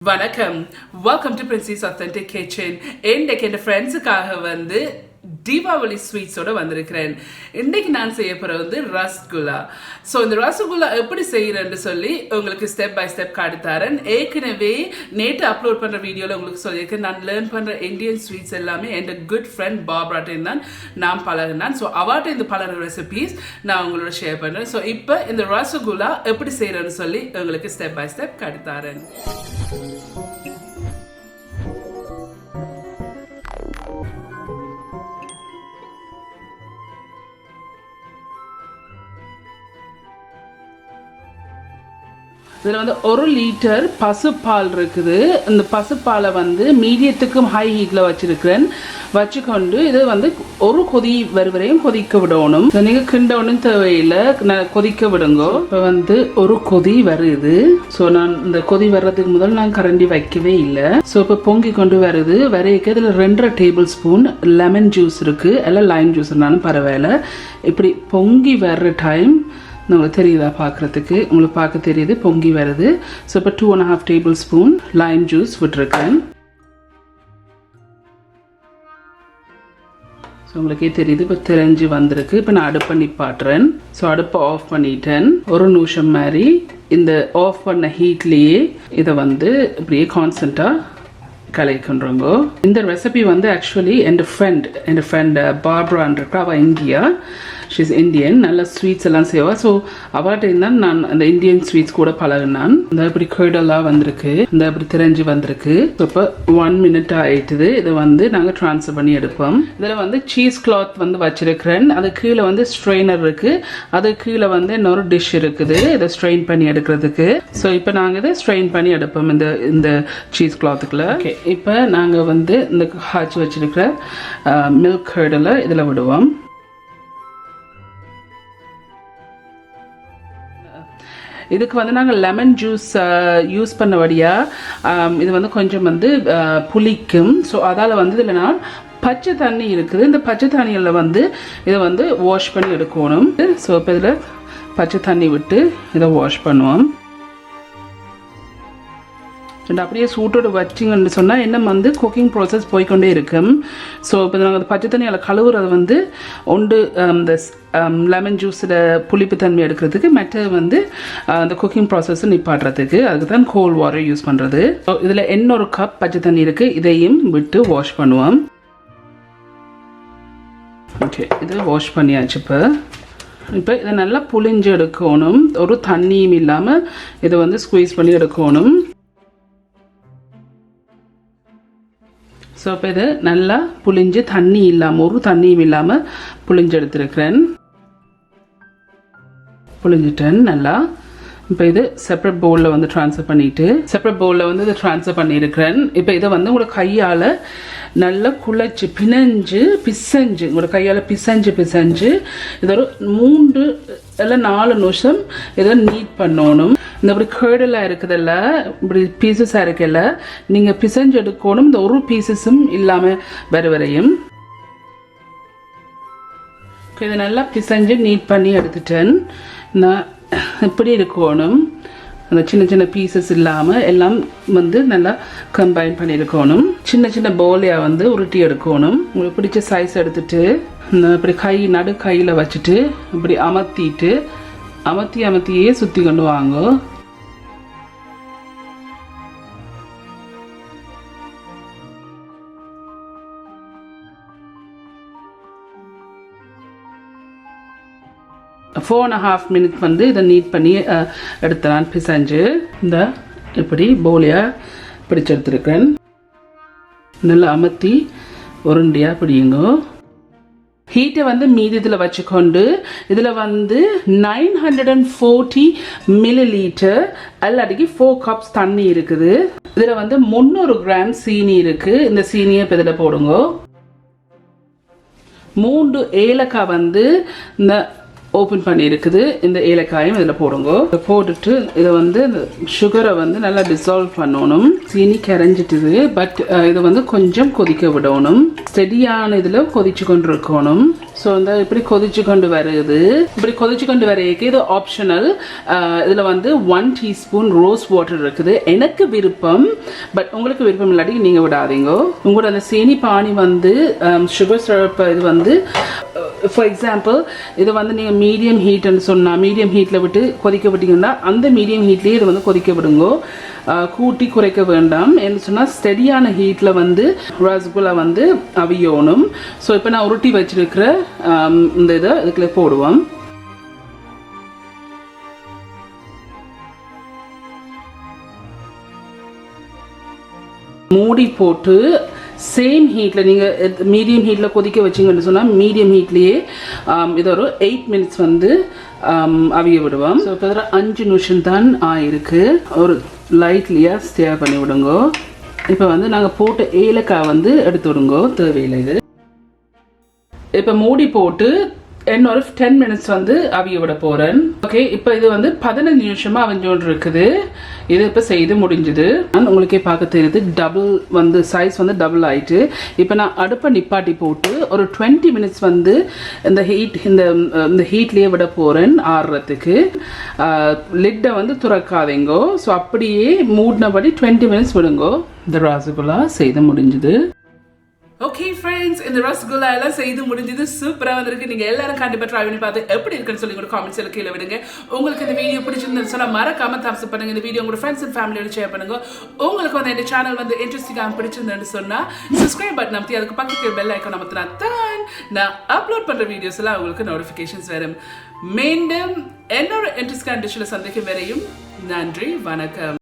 வணக்கம். Welcome to Princy's Authentic Kitchen. இன்னைக்கு என் ஃப்ரெண்ட்ஸுக்காக தீபாவளி ஸ்வீட்ஸோட வந்திருக்கிறேன். இன்னைக்கு நான் செய்ய போகிறது ரசகுல்லா. ஸோ இந்த ரசகுல்லா எப்படி செய்யறேன்னு சொல்லி உங்களுக்கு ஸ்டெப் பை ஸ்டெப் காட்டுத்தாரேன். ஏற்கனவே நேற்று அப்லோட் பண்ணுற வீடியோவில் உங்களுக்கு சொல்லியிருக்கேன், நான் லேர்ன் பண்ணுற இந்தியன் ஸ்வீட்ஸ் எல்லாமே என் குட் ஃப்ரெண்ட் பாப்ராட்டையும் தான் நான் பழகினேன். ஸோ அவாட்ட இந்த பல ரெசிபீஸ் நான் உங்களோட ஷேர் பண்ணுறேன். ஸோ இப்போ இந்த ரசகுல்லா எப்படி செய்யறேன்னு சொல்லி உங்களுக்கு ஸ்டெப் பை ஸ்டெப் காட்டுத்தாரேன். இதில் 1 லிட்டர் பசுப்பால் இருக்குது. இந்த பசுப்பாலை மீடியத்துக்கும் ஹை ஹீட்டில் வச்சிருக்கிறேன். வச்சுக்கொண்டு இது ஒரு கொதி வரையும் கொதிக்க விடணும். நீங்கள் கிண்டணும் தேவையில்லை, கொதிக்க விடுங்க. இப்போ ஒரு கொதி வருது. ஸோ நான் இந்த கொதி வர்றதுக்கு முதல் நான் கரண்டி வைக்கவே இல்லை. ஸோ இப்போ பொங்கி கொண்டு வருது. வரைக்க இதில் 2.5 டேபிள் ஸ்பூன் லெமன் ஜூஸ் இருக்கு, எல்லாம் லைம் ஜூஸ் இருந்தாலும் பரவாயில்ல. இப்படி பொங்கி வர்ற டைம் உங்களுக்கு தெரியுதா பார்க்குறதுக்கு? உங்களுக்கு பார்க்க தெரியுது பொங்கி வருது. ஸோ இப்போ 2.5 டேபிள் ஸ்பூன் லைம் ஜூஸ் விட்டுருக்கேன். ஸோ உங்களுக்கே தெரியுது, இப்போ தெரிஞ்சு வந்திருக்கு. இப்போ நான் அடுப்பை நிப்பாட்டுறேன். ஸோ அடுப்பை ஆஃப் பண்ணிட்டேன். ஒரு நிமிஷம் மாதிரி இந்த ஆஃப் பண்ண ஹீட்லேயே இதை இப்படியே கான்ஸ்டண்ட்டாக கலைக்கின்றோங்க. இந்த ரெசிபி ஆக்சுவலி என் ஃப்ரெண்ட் பார்பரான் இருக்கா, அவள் இந்தியா, ஷீஸ் இந்தியன், நல்ல ஸ்வீட்ஸ் எல்லாம் செய்வா. ஸோ அவர்கிட்ட தான் நான் அந்த இந்தியன் ஸ்வீட்ஸ் கூட பழகினான். இந்த இப்படி கேர்டெல்லாம் வந்திருக்கு, இந்த இப்படி தெரிஞ்சு வந்திருக்கு. இப்போ 1 மினிட் ஆயிட்டுது. இதை நாங்கள் ட்ரான்ஸ்ஃபர் பண்ணி எடுப்போம். இதில் சீஸ் கிளாத் வச்சிருக்கிறேன். அது கீழே ஸ்ட்ரெயினர் இருக்கு, அது கீழே இன்னொரு டிஷ் இருக்குது இதை ஸ்ட்ரெயின் பண்ணி எடுக்கிறதுக்கு. ஸோ இப்போ நாங்கள் இதை ஸ்ட்ரெயின் பண்ணி எடுப்போம் இந்த சீஸ் கிளாத்துக்குள்ள. ஓகே, இப்போ நாங்கள் இந்த காய்ச்சி வச்சிருக்கிற மில்க் கேர்டில் இதில் விடுவோம். இதுக்கு நாங்கள் லெமன் ஜூஸ் யூஸ் பண்ணபடியாக இது கொஞ்சம் புளிக்கும். ஸோ அதால் இதில் நான் பச்சை தண்ணி இருக்குது. இந்த பச்சை தண்ணியில் இதை வாஷ் பண்ணி எடுக்கணும். ஸோ இப்போ இதில் பச்சை தண்ணி விட்டு இதை வாஷ் பண்ணுவோம். அப்படியே சூட்டோடு வச்சிங்கன்னு சொன்னால் என்ன குக்கிங் ப்ராசஸ் போய்கொண்டே இருக்கும். ஸோ இப்போ நாங்கள் பச்சை தண்ணியால் கழுவுறது ஒன்று இந்த லெமன் ஜூஸில் புளிப்பு தன்மை எடுக்கிறதுக்கு, மற்ற அந்த குக்கிங் ப்ராசஸ் நிப்பாட்டுறதுக்கு. அதுக்கு தான் கோல்ட் வாட்டர் யூஸ் பண்ணுறது. ஸோ இதில் இன்னொரு கப் பச்சை தண்ணி இருக்குது, இதையும் விட்டு வாஷ் பண்ணுவோம். ஓகே, இதை வாஷ் பண்ணியாச்சு. இப்போ இதை நல்லா புளிஞ்சு எடுக்கணும். ஒரு தண்ணியும் இல்லாமல் இதை ஸ்குவீஸ் பண்ணி எடுக்கணும். ஸோ இப்போ இது நல்லா புளிஞ்சு தண்ணி இல்லாமல், ஒரு தண்ணியும் இல்லாமல் புளிஞ்சு எடுத்துருக்கிறேன். புளிஞ்சிட்டேன் நல்லா. இப்போ இது செப்பரேட் பவுலில் ட்ரான்ஸ்ஃபர் பண்ணிவிட்டு செப்பரேட் பவுலில் இதை ட்ரான்ஸ்ஃபர் பண்ணியிருக்கிறேன். இப்போ இதை உங்களோட கையால் நல்லா குழைச்சி பிசைஞ்சு உங்களோட கையால் பிசைஞ்சு இதை ஒரு 3 இல்லை 4 நிமிஷம் இதை நீட் பண்ணணும். இந்த இப்படி கேர்டெல்லாம் இருக்குதில்ல, இப்படி பீசஸாக இருக்குல்ல, நீங்கள் பிசைஞ்சு எடுக்கணும். இந்த ஒரு பீசஸும் இல்லாமல் வரையும் இதை நல்லா பிசைஞ்சு நீட் பண்ணி எடுத்துட்டேன். நான் இப்படி இருக்கணும். அந்த சின்ன சின்ன பீசஸ் இல்லாமல் எல்லாம் நல்லா கம்பைன் பண்ணி எடுக்கணும். சின்ன சின்ன பவுலையாக உருட்டி எடுக்கணும். உங்களுக்கு பிடிச்ச சைஸ் எடுத்துட்டு இப்படி நடு கையில் வச்சுட்டு இப்படி அமர்த்தியே சுற்றி கொண்டு வாங்க. ஃபோர் 4.5 மினிட் இதை நீட் பண்ணி எடுத்தேன். பிசைஞ்சு இந்த இப்படி பவுலியாக பிடிச்சு எடுத்துருக்கேன். நல்லா அமர்த்தி உருண்டியாக பிடிங்க. ஹீட்டை மீதியத்தில் வச்சுக்கொண்டு இதில் 940 மில்லிலீட்டர் அல்லாட்டிக்கு 4 கப்ஸ் தண்ணி இருக்குது. இதில் 300 கிராம் சீனி இருக்குது. இந்த சீனியை இப்போ இதில் போடுங்க. 3 ஏலக்காய் இந்த ஓப்பன் பண்ணி இருக்குது. இந்த ஏலக்காயும் இதில் போடுங்க. போட்டுட்டு இதை இந்த சுகரை நல்லா டிசால்வ் பண்ணணும். சீனி கரைஞ்சிட்டுது, பட் இதை கொஞ்சம் கொதிக்க விடணும். ஸ்டெடியான இதில் கொதிச்சு கொண்டு இருக்கணும். ஸோ வந்து இப்படி கொதிச்சு கொண்டு வருது. இப்படி கொதிச்சு கொண்டு வரைக்கு இது ஆப்ஷனல். இதில் வந்து 1 teaspoon ரோஸ் வாட்டர் இருக்குது. எனக்கு விருப்பம், பட் உங்களுக்கு விருப்பம் இல்லாட்டி நீங்கள் விடாதீங்க. உங்களோட அந்த சேனி பானி வந்து சுகர் சிரப் இது வந்து ஃபார் எக்ஸாம்பிள் இது வந்து நீங்கள் மீடியம் ஹீட்னு சொன்னால் மீடியம் ஹீட்டில் விட்டு கொதிக்க விட்டீங்கன்னா அந்த மீடியம் ஹீட்லேயே இது வந்து கொதிக்க விடுங்க. கூட்டி குறைக்க வேண்டாம். என்ன சொன்னால் ஸ்டெடியான ஹீட்டில் வந்து ரசகுல்லா வந்து அவியணும். ஸோ இப்போ நான் உருட்டி வச்சிருக்கிற இந்த இதை இதுக்குள்ள போடுவோம். மூடி போட்டு சேம் ஹீட்டில் நீங்கள் மீடியம் ஹீட்டில் கொதிக்க வச்சிங்கன்னு சொன்னால் மீடியம் ஹீட்லேயே இது ஒரு 8 minutes வந்து அவிய விடுவோம். ஸோ இப்போ இதில் 5 நிமிஷம் தான் ஆயிருக்கு. ஒரு லைட்லியாக ஸ்டேர் பண்ணி விடுங்க. இப்போ வந்து நாங்கள் போட்ட ஏலக்காய் வந்து எடுத்து விடுங்க, தேவையில்லை இது. இப்போ மூடி போட்டு இன்னொரு 10 minutes வந்து அவிய விட போகிறேன். ஓகே, இப்போ இது வந்து 15 நிமிஷமாக அவிஞ்சோன்று இருக்குது. இது இப்போ செய்து முடிஞ்சுது. உங்களுக்கே பார்க்க தெரியுது டபுள் வந்து சைஸ் வந்து டபுள் ஆயிட்டு. இப்போ நான் அடுப்பை நிப்பாட்டி போட்டு ஒரு 20 minutes வந்து இந்த ஹீட்லேயே விட போகிறேன் ஆறுறதுக்கு. லிட்டை வந்து துறக்காதீங்கோ. ஸோ அப்படியே மூடினபடி 20 minutes விடுங்கோ. இந்த ரசகுல்லா செய்து முடிஞ்சுது. ஓகே ஃப்ரெண்ட்ஸ், இந்த ரசகுல்லா எல்லாம் செய்து முடிஞ்சது. சூப்பராக வந்திருக்கு. நீங்கள் எல்லாரும் கண்டிப்பாக ட்ரை பண்ணி பார்த்து எப்படி இருக்குன்னு சொல்லி கூட காமெண்ட்ஸ் எல்லாம் கீழே விடுங்க. உங்களுக்கு இந்த வீடியோ பிடிச்சிருந்துன்னு சொன்னால் மறக்காம தம்ஸ் அப் பண்ணுங்க. இந்த வீடியோ உங்களோட ஃப்ரெண்ட்ஸ் அண்ட் ஃபேமிலியோட ஷேர் பண்ணுங்க. உங்களுக்கு வந்து இந்த சேனல் வந்து இன்ட்ரெஸ்டிங்காக பிடிச்சிருந்தேன்னு சொன்னால் சப்ஸ்கிரைப் பட்டன் அமைத்தி அதுக்கு பக்கத்தில் பெல் ஐக்கான் அமர்த்தினா தான் நான் அப்லோட் பண்ணுற வீடியோஸ் எல்லாம் உங்களுக்கு நோட்டிஃபிகேஷன்ஸ் வரும். மீண்டும் என்னோட இன்ட்ரெஸ்டிங்கான டிஷ்ஷில் சந்திக்கும் வரையும் நன்றி, வணக்கம்.